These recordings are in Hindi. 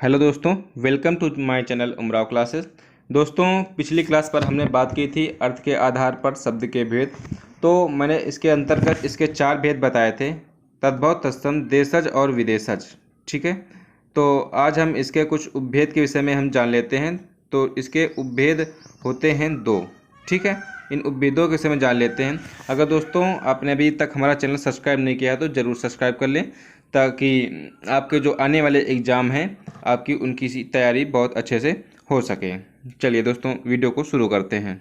हेलो दोस्तों, welcome to my channel Umrao classes. दोस्तों, पिछली क्लास पर हमने बात की थी अर्थ के आधार पर शब्द के भेद। तो मैंने इसके अंतर्गत इसके 4 भेद बताए थे: तद्भव, तत्सम, देशज और विदेशज। ठीक है, तो आज हम इसके कुछ उपभेद के विषय में हम जान लेते हैं। तो इसके उपभेद होते हैं 2। ठीक है, इन उपभेदों के विषय में जान लेते हैं। अगर दोस्तों आपने अभी तक हमारा चैनल सब्सक्राइब नहीं किया है तो ज़रूर सब्सक्राइब कर लें, ताकि आपके जो आने वाले एग्ज़ाम हैं आपकी उनकी सी तैयारी बहुत अच्छे से हो सके। चलिए दोस्तों, वीडियो को शुरू करते हैं।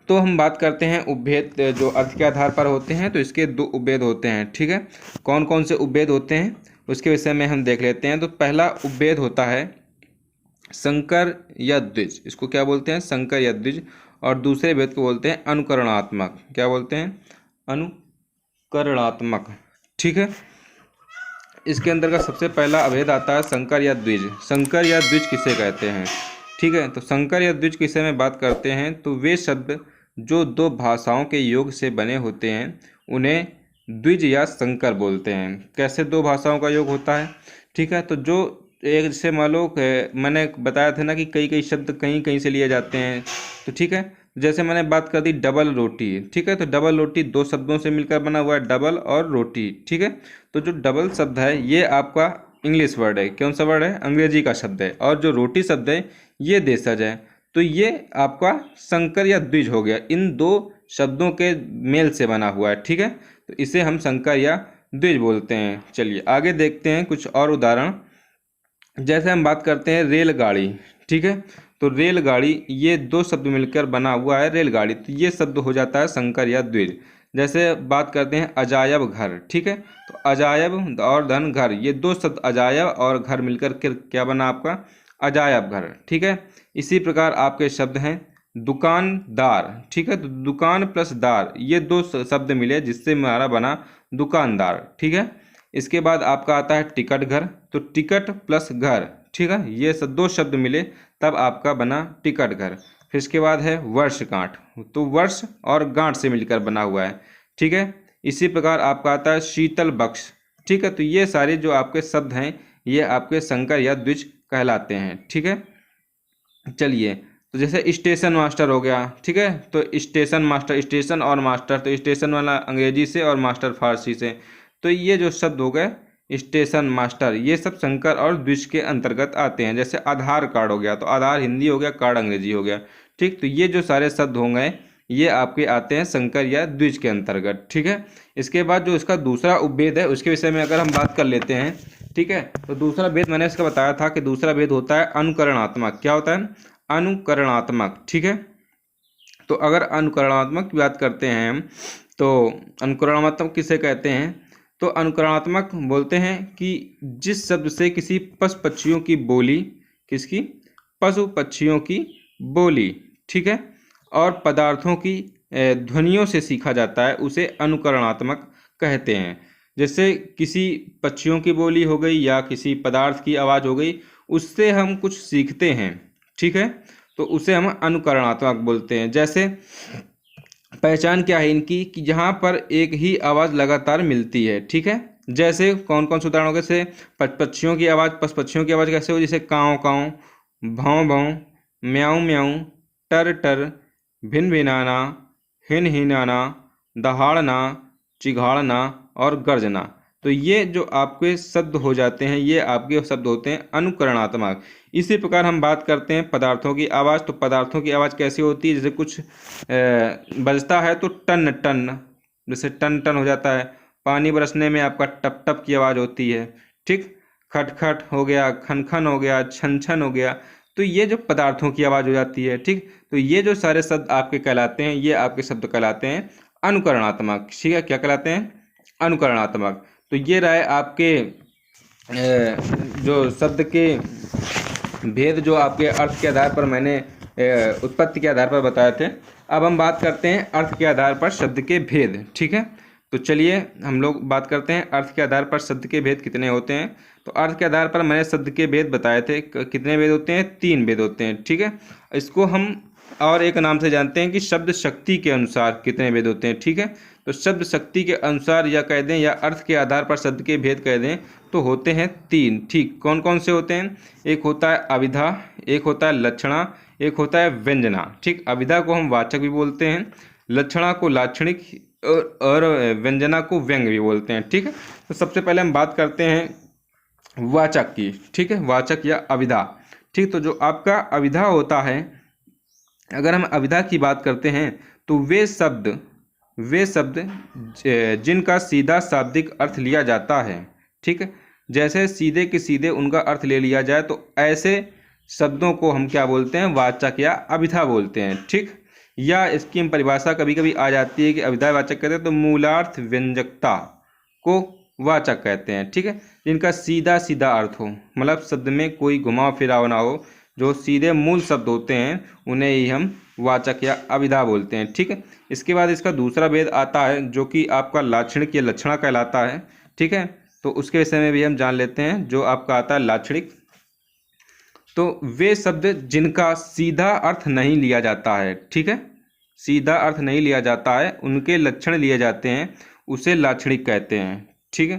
तो हम बात करते हैं उपभेद जो अर्थ के आधार पर होते हैं। तो इसके 2 उपभेद होते हैं। ठीक है, कौन कौन से उपभेद होते हैं उसके विषय में हम देख लेते हैं। तो पहला उपभेद होता है संकर या द्विज। इसको क्या बोलते हैं? संकर या द्विज। और दूसरे भेद को बोलते हैं अनुकरणात्मक। क्या बोलते हैं? अनुकरणात्मक। ठीक है, इसके अंतर्गत सबसे पहला अभेद आता है संकर या द्विज। संकर या द्विज किसे कहते हैं? ठीक है, तो संकर या द्विज किसे में बात करते हैं तो वे शब्द जो 2 भाषाओं के योग से बने होते हैं उन्हें द्विज या संकर बोलते हैं। कैसे 2 भाषाओं का योग होता है? ठीक है, तो जो एक जैसे मान लो मैंने बताया था ना कि कई कई शब्द कहीं कहीं से लिए जाते हैं। तो ठीक है, जैसे मैंने बात कर दी डबल रोटी। ठीक है, तो डबल रोटी 2 शब्दों से मिलकर बना हुआ है, डबल और रोटी। ठीक है, तो जो डबल शब्द है ये आपका इंग्लिश वर्ड है। कौन सा वर्ड है? अंग्रेजी का शब्द है। और जो रोटी शब्द है ये देशज है। तो ये आपका संकर या द्विज हो गया, इन 2 शब्दों के मेल से बना हुआ है। ठीक है, तो इसे हम संकर या द्विज बोलते हैं। चलिए आगे देखते हैं कुछ और उदाहरण। जैसे हम बात करते हैं रेलगाड़ी। ठीक है, तो रेलगाड़ी ये 2 शब्द मिलकर बना हुआ है रेलगाड़ी। तो ये शब्द हो जाता है संकर या द्विज। जैसे बात करते हैं अजायब घर। ठीक है, तो अजायब और धन घर, ये 2 शब्द अजायब और घर मिलकर के क्या बना आपका? अजायब घर। ठीक है, इसी प्रकार आपके शब्द हैं दुकानदार। ठीक है, तो दुकान प्लस दार, ये 2 शब्द मिले जिससे हमारा बना दुकानदार। ठीक है, इसके बाद आपका आता है टिकट घर। तो टिकट प्लस घर, ठीक है, ये 2 शब्द मिले तब आपका बना टिकट घर। फिर इसके बाद है वर्षगांठ। तो वर्ष और गांठ से मिलकर बना हुआ है। ठीक है, इसी प्रकार आपका आता है शीतल बक्स। ठीक है, तो ये सारे जो आपके शब्द हैं ये आपके संकर या द्विज कहलाते हैं। ठीक है, चलिए, तो जैसे स्टेशन मास्टर हो गया। ठीक है, तो स्टेशन मास्टर, स्टेशन और मास्टर, तो स्टेशन वाला अंग्रेजी से और मास्टर फारसी से। तो ये जो शब्द हो गए स्टेशन मास्टर, ये सब संकर और द्विज के अंतर्गत आते हैं। जैसे आधार कार्ड हो गया, तो आधार हिंदी हो गया, कार्ड अंग्रेजी हो गया। ठीक, तो ये जो सारे शब्द हो गए ये आपके आते हैं संकर या द्विज के अंतर्गत। ठीक है, इसके बाद जो इसका दूसरा उपभेद है उसके विषय में अगर हम बात कर लेते हैं। ठीक है, तो दूसरा भेद मैंने इसका बताया था कि दूसरा भेद होता है अनुकरणात्मक। क्या होता है? अनुकरणात्मक। ठीक है, तो अगर अनुकरणात्मक की बात करते हैं हम, तो अनुकरणात्मक किसे कहते हैं? तो अनुकरणात्मक बोलते हैं कि जिस शब्द से किसी पशु पक्षियों की बोली, किसकी? पशु पक्षियों की बोली, ठीक है, और पदार्थों की ध्वनियों से सीखा जाता है, उसे अनुकरणात्मक कहते हैं। जैसे किसी पक्षियों की बोली हो गई या किसी पदार्थ की आवाज़ हो गई, उससे हम कुछ सीखते हैं। ठीक है, तो उसे हम अनुकरणात्मक बोलते हैं। जैसे पहचान क्या है इनकी कि जहाँ पर एक ही आवाज़ लगातार मिलती है। ठीक है, जैसे कौन कौन से उदाहरण हो गए? जैसे पक्षियों की आवाज़, पक्षियों की आवाज़ कैसे हो? जैसे काँव काँव, भौं भौं, म्याऊं म्याऊं, टर टर, भिन भिनाना, हिन हिनाना, दहाड़ना, चिघाड़ना और गर्जना। तो ये जो आपके शब्द हो जाते हैं ये आपके शब्द होते हैं अनुकरणात्मक। इसी प्रकार हम बात करते हैं पदार्थों की आवाज़। तो पदार्थों की आवाज़ कैसी होती है? जैसे कुछ बजता है तो टन टन, जैसे टन टन हो जाता है। पानी बरसने में आपका टप टप की आवाज़ होती है। ठीक, खटखट हो गया, खन खन हो गया, छन छन हो गया। तो ये जो पदार्थों की आवाज़ हो जाती है। ठीक, तो ये जो सारे शब्द आपके कहलाते हैं ये आपके शब्द कहलाते हैं अनुकरणात्मक। ठीक है, क्या कहलाते हैं? अनुकरणात्मक। तो ये रहे आपके जो शब्द के भेद जो आपके अर्थ के आधार पर मैंने उत्पत्ति के आधार पर बताए थे। अब हम बात करते हैं अर्थ के आधार पर शब्द के भेद। ठीक है, तो चलिए हम लोग बात करते हैं अर्थ के आधार पर शब्द के भेद कितने होते हैं। तो अर्थ के आधार पर मैंने शब्द के भेद बताए थे। कितने भेद होते हैं? 3 भेद होते हैं। ठीक है, इसको हम और एक नाम से जानते हैं कि शब्द शक्ति के अनुसार कितने भेद होते हैं। ठीक है, तो शब्द शक्ति के अनुसार या कह दें या अर्थ के आधार पर शब्द के भेद कह दें तो होते हैं 3। ठीक, कौन कौन से होते हैं? एक होता है अभिधा, एक होता है लक्षणा, एक होता है व्यंजना। ठीक, अभिधा को हम वाचक भी बोलते हैं, लक्षणा को लाक्षणिक और व्यंजना को व्यंग भी बोलते हैं। ठीक है, तो सबसे पहले हम बात करते हैं वाचक की। ठीक है, वाचक या अभिधा। ठीक, तो जो आपका अभिधा होता है, अगर हम अभिधा की बात करते हैं तो वे शब्द जिनका सीधा शाब्दिक अर्थ लिया जाता है। ठीक है, जैसे सीधे के सीधे उनका अर्थ ले लिया जाए तो ऐसे शब्दों को हम क्या बोलते हैं? वाचक या अभिधा बोलते हैं। ठीक, या इसकी हम परिभाषा कभी कभी आ जाती है कि अभिधा वाचक कहते हैं तो मूलार्थ व्यंजकता को वाचक कहते हैं। ठीक है, जिनका सीधा सीधा अर्थ हो, मतलब शब्द में कोई घुमाव फिराव ना हो, जो सीधे मूल शब्द होते हैं उन्हें ही हम वाचक या अभिधा बोलते हैं। ठीक है, इसके बाद इसका दूसरा भेद आता है जो कि आपका लाक्षणिक या लक्षणा कहलाता है। ठीक है, तो उसके विषय में भी हम जान लेते हैं। जो आपका आता है लाक्षणिक, तो वे शब्द जिनका सीधा अर्थ नहीं लिया जाता है। ठीक है, सीधा अर्थ नहीं लिया जाता है, उनके लक्षण लिए जाते हैं, उसे लाक्षणिक कहते हैं। ठीक है,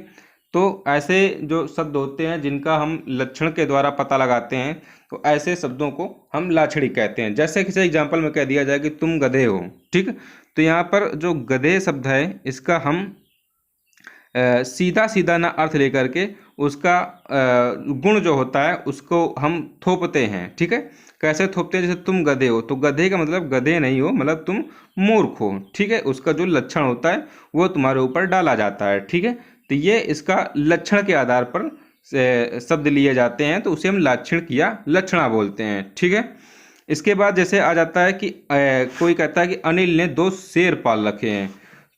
तो ऐसे जो शब्द होते हैं जिनका हम लक्षण के द्वारा पता लगाते हैं तो ऐसे शब्दों को हम लाक्षणिक कहते हैं। जैसे किसी एग्जाम्पल में कह दिया जाए कि तुम गधे हो। ठीक, तो यहाँ पर जो गधे शब्द है इसका हम सीधा सीधा ना अर्थ लेकर के उसका गुण जो होता है उसको हम थोपते हैं। ठीक है, कैसे थोपते हैं? जैसे तुम गधे हो, तो गधे का मतलब गधे नहीं हो, मतलब तुम मूर्ख हो। ठीक है, उसका जो लक्षण होता है वो तुम्हारे ऊपर डाला जाता है। ठीक है, तो ये इसका लक्षण के आधार पर शब्द लिए जाते हैं, तो उसे हम लाक्षणिक या लक्षणा बोलते हैं। ठीक है, इसके बाद जैसे आ जाता है कि कोई कहता है कि अनिल ने 2 शेर पाल रखे हैं।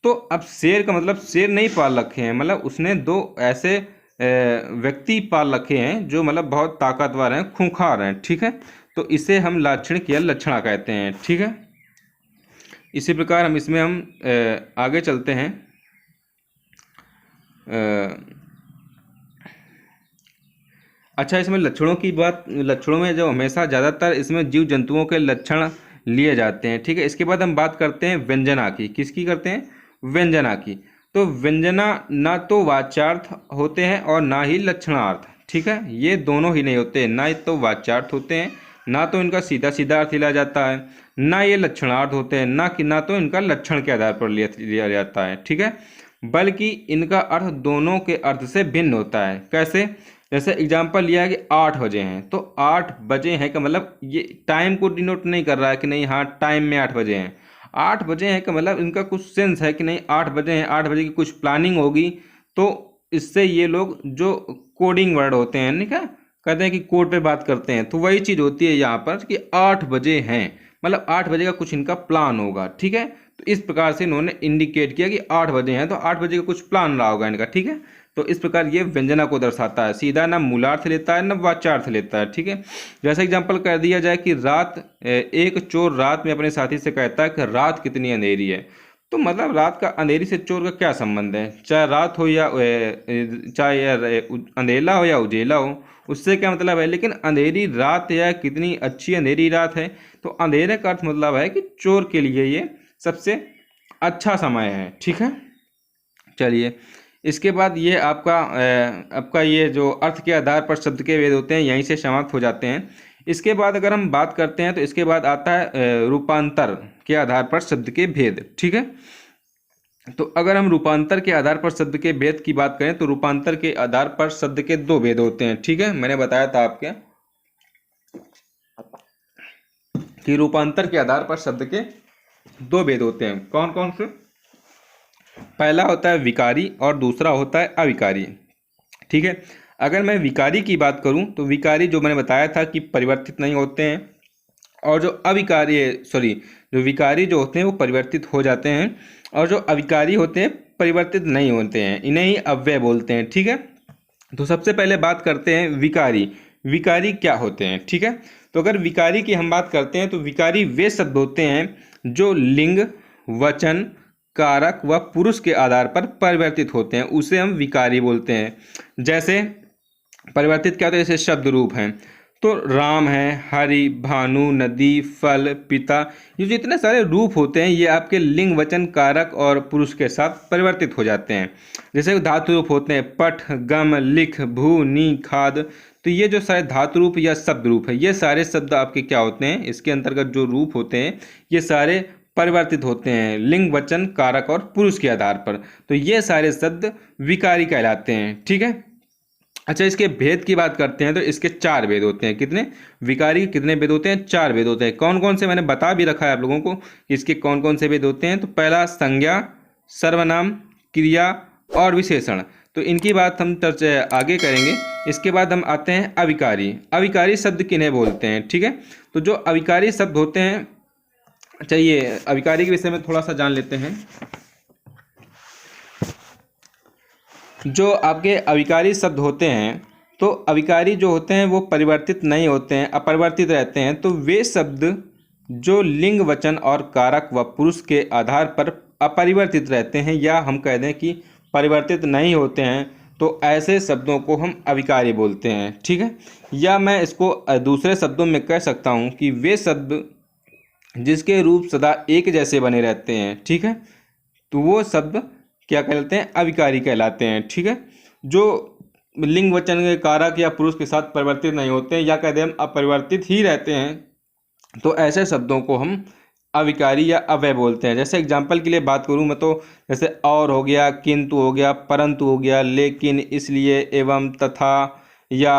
तो अब शेर का मतलब शेर नहीं पाल रखे हैं, मतलब उसने 2 ऐसे व्यक्ति पाल रखे हैं जो मतलब बहुत ताकतवर हैं, खूंखार हैं। ठीक है, तो इसे हम लाक्षणिक या लक्षणा कहते हैं। ठीक है, इसी प्रकार हम इसमें हम आगे चलते हैं। अच्छा, इसमें लक्षणों की बात, लक्षणों में जो हमेशा ज़्यादातर इसमें जीव जंतुओं के लक्षण लिए जाते हैं। ठीक है, इसके बाद हम बात करते हैं व्यंजना की। किसकी करते हैं? व्यंजना की। तो व्यंजना ना तो वाच्यार्थ होते हैं और ना ही लक्षणार्थ। ठीक है, ये दोनों ही नहीं होते, ना तो वाच्यार्थ होते हैं, ना तो इनका सीधा सीधा अर्थ लिया जाता है, ना ये लक्षणार्थ होते हैं, ना तो इनका लक्षण के आधार पर लिया जाता है। ठीक है, बल्कि इनका अर्थ दोनों के अर्थ से भिन्न होता है। कैसे? जैसे एग्जाम्पल लिया है कि 8 बजे हैं, तो 8 बजे हैं का मतलब ये टाइम को डिनोट नहीं कर रहा है कि नहीं हाँ टाइम में 8 बजे हैं। 8 बजे हैं का मतलब इनका कुछ सेंस है कि नहीं 8 बजे हैं, 8 बजे की कुछ प्लानिंग होगी। तो इससे ये लोग जो कोडिंग वर्ड होते हैं, नहीं क्या कहते हैं कि कोड पे बात करते हैं, तो वही चीज़ होती है यहाँ पर कि 8 बजे हैं, मतलब 8 बजे का कुछ इनका प्लान होगा। ठीक है, तो इस प्रकार से इन्होंने इंडिकेट किया कि 8 बजे हैं, तो 8 बजे का कुछ प्लान रहा होगा इनका। ठीक है, तो इस प्रकार ये व्यंजना को दर्शाता है, सीधा ना मूलार्थ लेता है ना वाच्यार्थ लेता है। ठीक है, जैसे एग्जाम्पल कर दिया जाए कि एक चोर रात में अपने साथी से कहता है कि रात कितनी अंधेरी है। तो मतलब रात का अंधेरी से चोर का क्या संबंध है? चाहे रात हो या चाहे अंधेला हो या उजेला हो, उससे क्या मतलब है? लेकिन अंधेरी रात या कितनी अच्छी अंधेरी रात है, तो अंधेरे का अर्थ मतलब है कि चोर के लिए ये सबसे अच्छा समय है। ठीक है, चलिए इसके बाद ये आपका ये जो अर्थ के आधार पर शब्द के भेद होते हैं यहीं से समाप्त हो जाते हैं। इसके बाद अगर हम बात करते हैं तो इसके बाद आता है रूपांतर के आधार पर शब्द के भेद। ठीक है, तो अगर हम रूपांतर के आधार पर शब्द के भेद की बात करें तो रूपांतर के आधार पर शब्द के 2 भेद होते हैं। ठीक है, मैंने बताया था आपके कि रूपांतर के आधार पर शब्द के 2 भेद होते हैं। कौन कौन से? पहला होता है विकारी और दूसरा होता है अविकारी। ठीक है, अगर मैं विकारी की बात करूं तो विकारी जो मैंने बताया था कि परिवर्तित नहीं होते हैं, और जो विकारी जो होते हैं वो परिवर्तित हो जाते हैं, और जो अविकारी होते हैं परिवर्तित नहीं होते हैं, इन्हें ही अव्यय बोलते हैं। ठीक है, तो सबसे पहले बात करते हैं विकारी। विकारी क्या होते हैं? ठीक है, तो अगर विकारी की हम बात करते हैं तो विकारी वे शब्द होते हैं जो लिंग, वचन, कारक व पुरुष के आधार पर परिवर्तित होते हैं, उसे हम विकारी बोलते हैं। जैसे परिवर्तित क्या होता है? जैसे शब्द रूप हैं, तो राम है, हरि, भानु, नदी, फल, पिता, ये जितने सारे रूप होते हैं ये आपके लिंग, वचन, कारक और पुरुष के साथ परिवर्तित हो जाते हैं। जैसे धातु रूप होते हैं पठ, गम, लिख, भू, नी, खाद। तो ये जो सारे धातु रूप या शब्द रूप है, ये सारे शब्द आपके क्या होते हैं, इसके अंतर्गत जो रूप होते हैं ये सारे परिवर्तित होते हैं लिंग, वचन, कारक और पुरुष के आधार पर। तो ये सारे शब्द विकारी कहलाते हैं। ठीक है। अच्छा, इसके भेद की बात करते हैं तो इसके 4 भेद होते हैं। कितने? विकारी के कितने भेद होते हैं? 4 भेद होते हैं। कौन कौन से मैंने बता भी रखा है आप लोगों को कि इसके कौन कौन से भेद होते हैं। तो पहला संज्ञा, सर्वनाम, क्रिया और विशेषण। तो इनकी बात हम चर्चा आगे करेंगे। इसके बाद हम आते हैं अविकारी। अविकारी शब्द किन्हें बोलते हैं? ठीक है। तो जो अविकारी शब्द होते हैं, चलिए अविकारी के विषय में थोड़ा सा जान लेते हैं। जो आपके अविकारी शब्द होते हैं, तो अविकारी जो होते हैं वो परिवर्तित नहीं होते हैं, अपरिवर्तित रहते हैं। तो वे शब्द जो लिंग, वचन और कारक व पुरुष के आधार पर अपरिवर्तित रहते हैं, या हम कह दें कि परिवर्तित नहीं होते हैं, तो ऐसे शब्दों को हम अविकारी बोलते हैं। ठीक है। या मैं इसको दूसरे शब्दों में कह सकता हूँ कि वे शब्द जिसके रूप सदा एक जैसे बने रहते हैं, ठीक है, तो वो शब्द क्या कहलाते हैं? अविकारी कहलाते हैं। ठीक है। जो लिंग, वचन के कारक या पुरुष के साथ परिवर्तित नहीं होते हैं, या कहते हैं हम अपरिवर्तित ही रहते हैं, तो ऐसे शब्दों को हम अविकारी या अव्यय बोलते हैं। जैसे एग्जाम्पल के लिए बात करूं मैं, तो जैसे और हो गया, किंतु हो गया, परंतु हो गया, लेकिन, इसलिए, एवं, तथा, या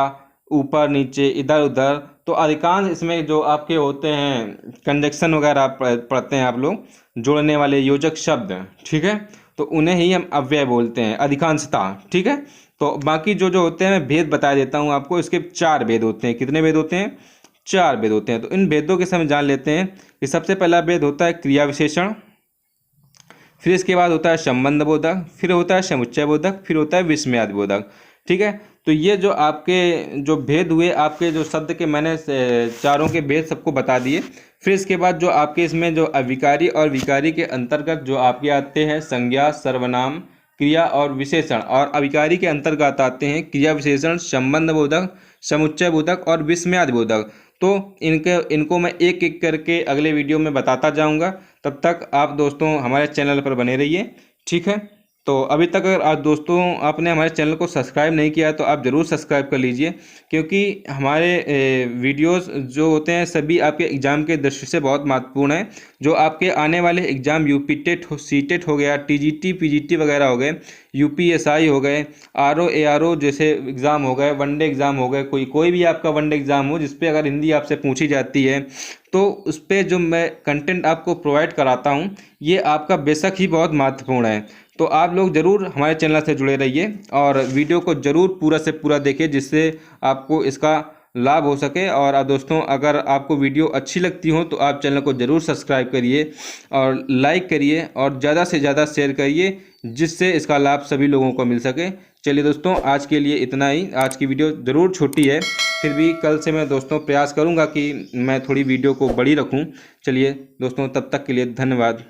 ऊपर, नीचे, इधर उधर। तो अधिकांश इसमें जो आपके होते हैं कंजक्शन वगैरह आप पढ़ते हैं आप लोग, जोड़ने वाले योजक शब्द, ठीक है, तो उन्हें ही हम अव्यय बोलते हैं अधिकांशतः। ठीक है। तो बाकी जो जो होते हैं मैं भेद बता देता हूँ आपको। इसके 4 भेद होते हैं। कितने भेद होते हैं? 4 भेद होते हैं। तो इन भेदों के समय जान लेते हैं कि सबसे पहला भेद होता है क्रिया विशेषण, फिर इसके बाद होता है संबंध बोधक, फिर होता है समुच्चय बोधक, फिर होता है विस्मयादि बोधक। ठीक है। तो ये जो आपके जो भेद हुए, आपके जो शब्द के मैंने चारों के भेद सबको बता दिए। फिर इसके बाद जो आपके इसमें जो अविकारी और विकारी के अंतर्गत जो आपके आते हैं संज्ञा, सर्वनाम, क्रिया और विशेषण, और अविकारी के अंतर्गत आते हैं क्रिया विशेषण, संबंध बोधक, समुच्चय बोधक और विस्मयादि बोधक। तो इनको मैं एक एक करके अगले वीडियो में बताता जाऊंगा। तब तक आप दोस्तों हमारे चैनल पर बने रहिए। ठीक है। तो अभी तक अगर आप दोस्तों आपने हमारे चैनल को सब्सक्राइब नहीं किया तो आप ज़रूर सब्सक्राइब कर लीजिए, क्योंकि हमारे वीडियोस जो होते हैं सभी आपके एग्ज़ाम के दृष्टि से बहुत महत्वपूर्ण है। जो आपके आने वाले एग्ज़ाम यूपी टेट हो, सी टेट हो गया, टीजीटी, पीजीटी वगैरह हो गए, यूपीएसआई हो गए, आरओ एआरओ जैसे एग्ज़ाम हो गए, वनडे एग्ज़ाम हो गए, कोई भी आपका वनडे एग्ज़ाम हो जिस पे अगर हिंदी आपसे पूछी जाती है, तो उस पर जो मैं कंटेंट आपको प्रोवाइड कराता हूँ ये आपका बेशक ही बहुत महत्वपूर्ण है। तो आप लोग ज़रूर हमारे चैनल से जुड़े रहिए और वीडियो को ज़रूर पूरा से पूरा देखिए, जिससे आपको इसका लाभ हो सके। और आप दोस्तों अगर आपको वीडियो अच्छी लगती हो तो आप चैनल को ज़रूर सब्सक्राइब करिए और लाइक करिए और ज़्यादा से ज़्यादा शेयर करिए, जिससे इसका लाभ सभी लोगों को मिल सके। चलिए दोस्तों, आज के लिए इतना ही। आज की वीडियो ज़रूर छोटी है, फिर भी कल से मैं दोस्तों प्रयास करूँगा कि मैं थोड़ी वीडियो को बड़ी रखूँ। चलिए दोस्तों, तब तक के लिए धन्यवाद।